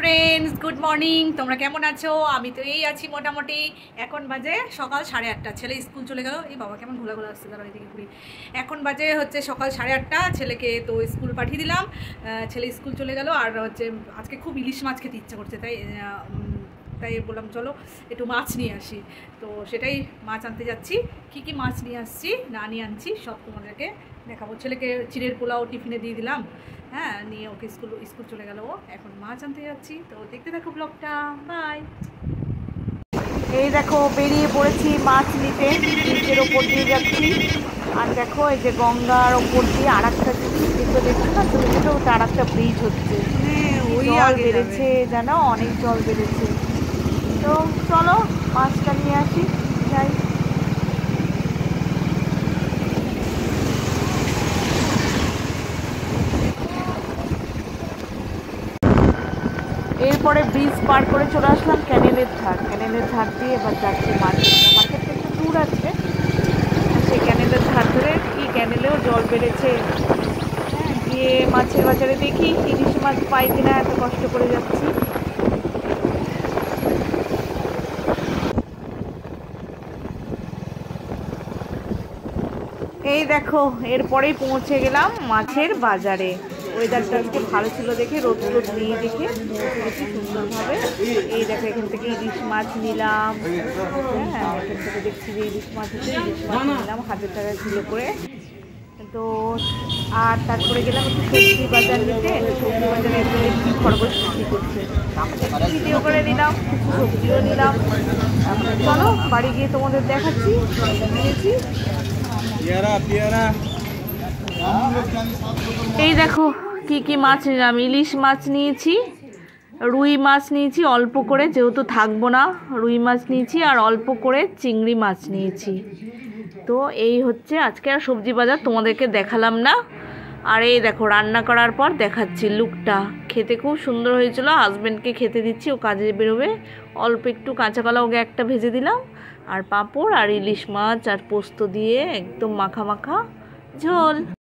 Friends good morning, তোমরা কেমন আছো? আমি তো এই আছি মোটামুটি। এখন বাজে সকাল 8:30, ছেলে স্কুল চলে গেল। এই বাবা কেমন ঘোলা ঘোলা আসছে, তারা এদিকে ঘুরি। এখন বাজে হচ্ছে সকাল 8:30, ছেলেকে তো স্কুল পাঠিয়ে দিলাম। ছেলে স্কুল চলে গেল। আর হচ্ছে আজকে খুব ইলিশ মাছ খেতে ইচ্ছা করছে, তাই বললাম চলো একটু মাছ নিয়ে আসি। তো সেটাই মাছ আনতে যাচ্ছি। কি মাছ নিয়ে আসছি না নিয়ে আনছি সব তোমাদেরকে দেখাবো। ছেলেকে চিড়ের পোলাও টিফিনে দিয়ে দিলাম, হ্যাঁ, নিয়ে ওকে স্কুল চলে গেল। ও এখন মাছ আনতে যাচ্ছি, তো দেখতে থাকো ব্লগটা। বাই। এই দেখো বেরিয়ে পড়েছি মাছ নিতে, ব্রিজের ওপর দিয়ে যাচ্ছি। আর দেখো এই যে গঙ্গার ওপর দিয়ে আর একটা জিনিস দেখছো না, ছোটো ছোটো ওটা আর একটা ব্রিজ হচ্ছে। জল বেড়েছে জানো, অনেক জল বেড়েছে। তো চলো মাছটা নিয়ে আসি, যাই। এরপরে ব্রিজ পার করে চলে আসলাম ক্যানেলের ধার দিয়ে এবার যাচ্ছি মার্কেটটা একটু দূর আছে। সেই ক্যানেলের ধার ধরে কি ক্যানেলেও জল বেড়েছে। হ্যাঁ, গিয়ে মাছের বাজারে দেখি ইলিশ মাছ পাই কিনা, এত কষ্ট করে যাচ্ছি। এই দেখো এরপরেই পৌঁছে গেলাম মাছের বাজারে। ওয়েদারটা আজকে ভালো ছিল দেখে, রোদ নেই দেখে পৌঁছে গেছি সুন্দরভাবে। এই দেখো এখান থেকে ইলিশ মাছ নিলাম। হ্যাঁ, এখান থেকে দেখছি যে ইলিশ মাছ নিলাম 1000 টাকা কিলো করে। তো আর তারপরে গেলাম একটু সবজি বাজার নিতে। সবজি বাজারে একটু খরগোশ বিক্রি করছে, ভিডিও করে নিলাম, কিছু সবজিও নিলাম। চলো বাড়ি গিয়ে তোমাদের দেখাচ্ছি নিয়েছি। এই দেখো কি মাছ নিলাম। ইলিশ মাছ নিয়েছি, রুই মাছ নিয়েছি অল্প করে, যেহেতু থাকবো না রুই মাছ নিয়েছি, আর অল্প করে চিংড়ি মাছ নিয়েছি। তো এই হচ্ছে আজকে আর সবজি বাজার, তোমাদেরকে দেখালাম না। আর এই দেখো রান্না করার পর দেখাচ্ছি লুকটা। খেতে খুব সুন্দর হয়েছিল, হাজব্যান্ডকে খেতে দিচ্ছি, ও কাজে বেরোবে। অল্প একটু কাঁচা কলা ওকে একটা ভেজে দিলাম, আর পাঁপড় আর ইলিশ মাছ আর পোস্ত দিয়ে একদম মাখা মাখা ঝোল।